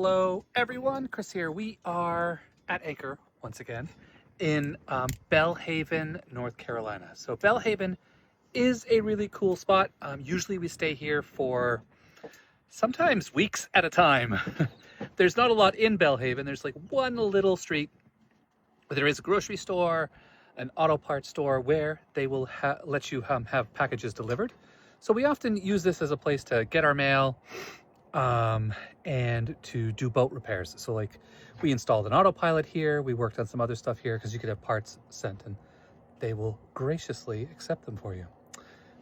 Hello everyone, Chris here. We are at anchor once again in Belhaven, North Carolina. So Belhaven is a really cool spot. Usually we stay here for sometimes weeks at a time. There's not a lot in Belhaven. There's like one little street where there is a grocery store, an auto parts store where they will let you have packages delivered. So we often use this as a place to get our mail, and to do boat repairs. So like we installed an autopilot here, we worked on some other stuff here because you could have parts sent and they will graciously accept them for you.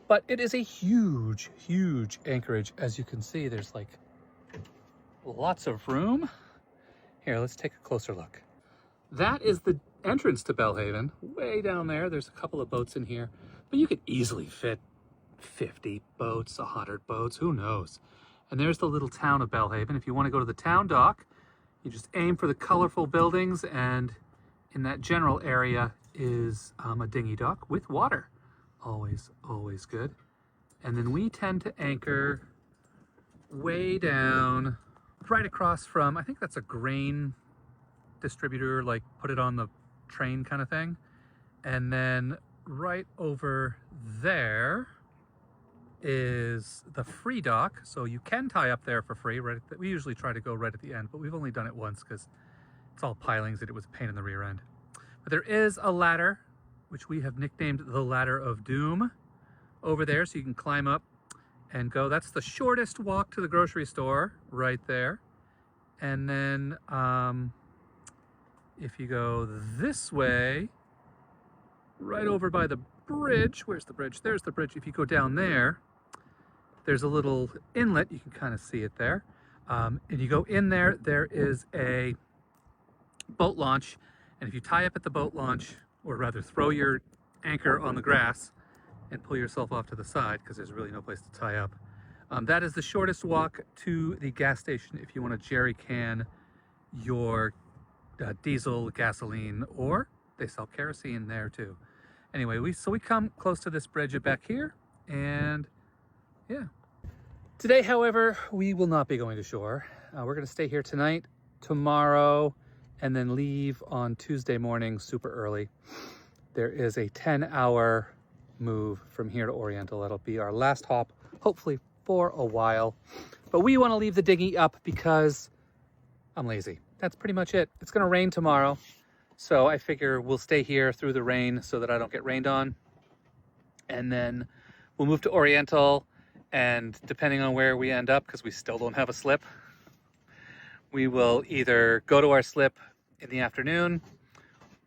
But it is a huge, huge anchorage. As you can see, there's like lots of room. Here, let's take a closer look. That is the entrance to Belhaven. Way down there, there's a couple of boats in here, but you could easily fit 50 boats, 100 boats, who knows? And there's the little town of Belhaven. If you want to go to the town dock, you just aim for the colorful buildings, and in that general area is a dinghy dock with water. Always, always good. And then we tend to anchor way down, right across from, I think that's a grain distributor, like put it on the train kind of thing. And then right over there is the free dock, so you can tie up there for free. We usually try to go right at the end, but we've only done it once because it's all pilings and it was a pain in the rear end. But there is a ladder, which we have nicknamed the Ladder of Doom, over there, so you can climb up and go. That's the shortest walk to the grocery store right there. And then if you go this way, right over by the bridge, where's the bridge? There's the bridge. If you go down there, there's a little inlet, you can kind of see it there. And you go in there, there is a boat launch. And if you tie up at the boat launch, or rather throw your anchor on the grass and pull yourself off to the side, because there's really no place to tie up. That is the shortest walk to the gas station if you want to jerry can your diesel, gasoline, or they sell kerosene there too. Anyway, we come close to this bridge back here, and yeah. Today, however, we will not be going to shore. We're going to stay here tonight, tomorrow, and then leave on Tuesday morning super early. There is a 10-hour move from here to Oriental. That'll be our last hop, hopefully for a while. But we want to leave the dinghy up because I'm lazy. That's pretty much it. It's going to rain tomorrow, so I figure we'll stay here through the rain so that I don't get rained on. And then we'll move to Oriental, and depending on where we end up, because we still don't have a slip, we will either go to our slip in the afternoon,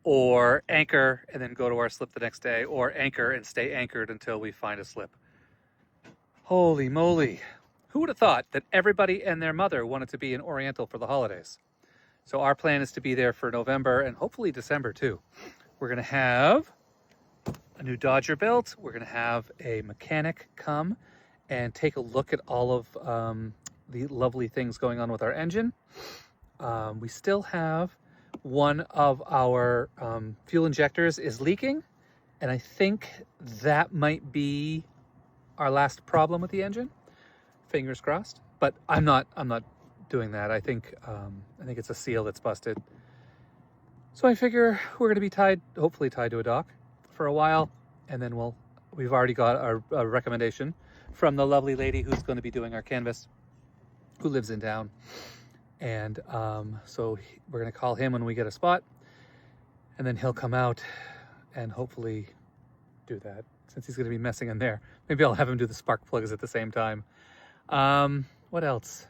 or anchor and then go to our slip the next day, or anchor and stay anchored until we find a slip. Holy moly. Who would have thought that everybody and their mother wanted to be in Oriental for the holidays? So our plan is to be there for November and hopefully December too. We're going to have a new Dodger built. We're going to have a mechanic come and take a look at all of the lovely things going on with our engine. We still have one of our fuel injectors is leaking, and I think that might be our last problem with the engine. Fingers crossed, but I'm not doing that. I think it's a seal that's busted. So I figure we're going to be hopefully tied to a dock for a while, and then we've already got a recommendation from the lovely lady who's going to be doing our canvas, who lives in town. And so we're going to call him when we get a spot, and then he'll come out and hopefully do that. Since he's going to be messing in there, maybe I'll have him do the spark plugs at the same time. What else?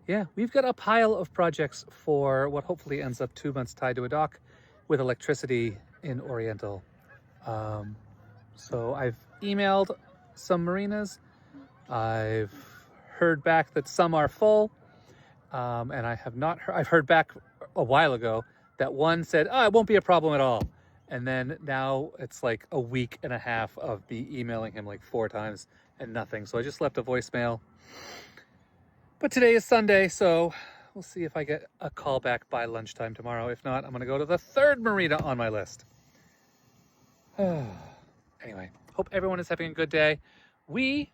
Yeah, we've got a pile of projects for what hopefully ends up 2 months tied to a dock with electricity in Oriental. So I've emailed some marinas. I've heard back that some are full. And I have not heard, I've heard back a while ago that one said, oh, it won't be a problem at all. And then now it's like a week and a half of me emailing him like 4 times and nothing. So I just left a voicemail. But today is Sunday, so we'll see if I get a call back by lunchtime tomorrow. If not, I'm going to go to the 3rd marina on my list. Anyway, hope everyone is having a good day. We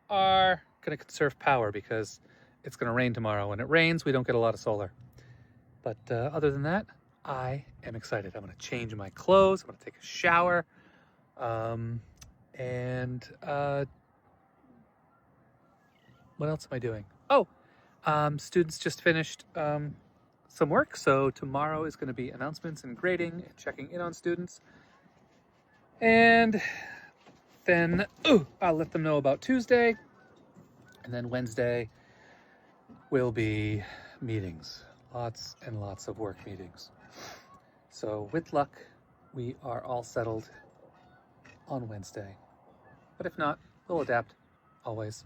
are going to conserve power because it's going to rain tomorrow. When it rains, we don't get a lot of solar. But other than that, I am excited. I'm going to change my clothes. I'm going to take a shower. And what else am I doing? Oh, students just finished some work. So tomorrow is going to be announcements and grading and checking in on students. And then I'll let them know about Tuesday. And then Wednesday will be meetings. Lots and lots of work meetings. So with luck, we are all settled on Wednesday. But if not, we'll adapt, always.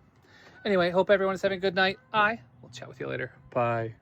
Anyway, hope everyone is having a good night. I will chat with you later. Bye.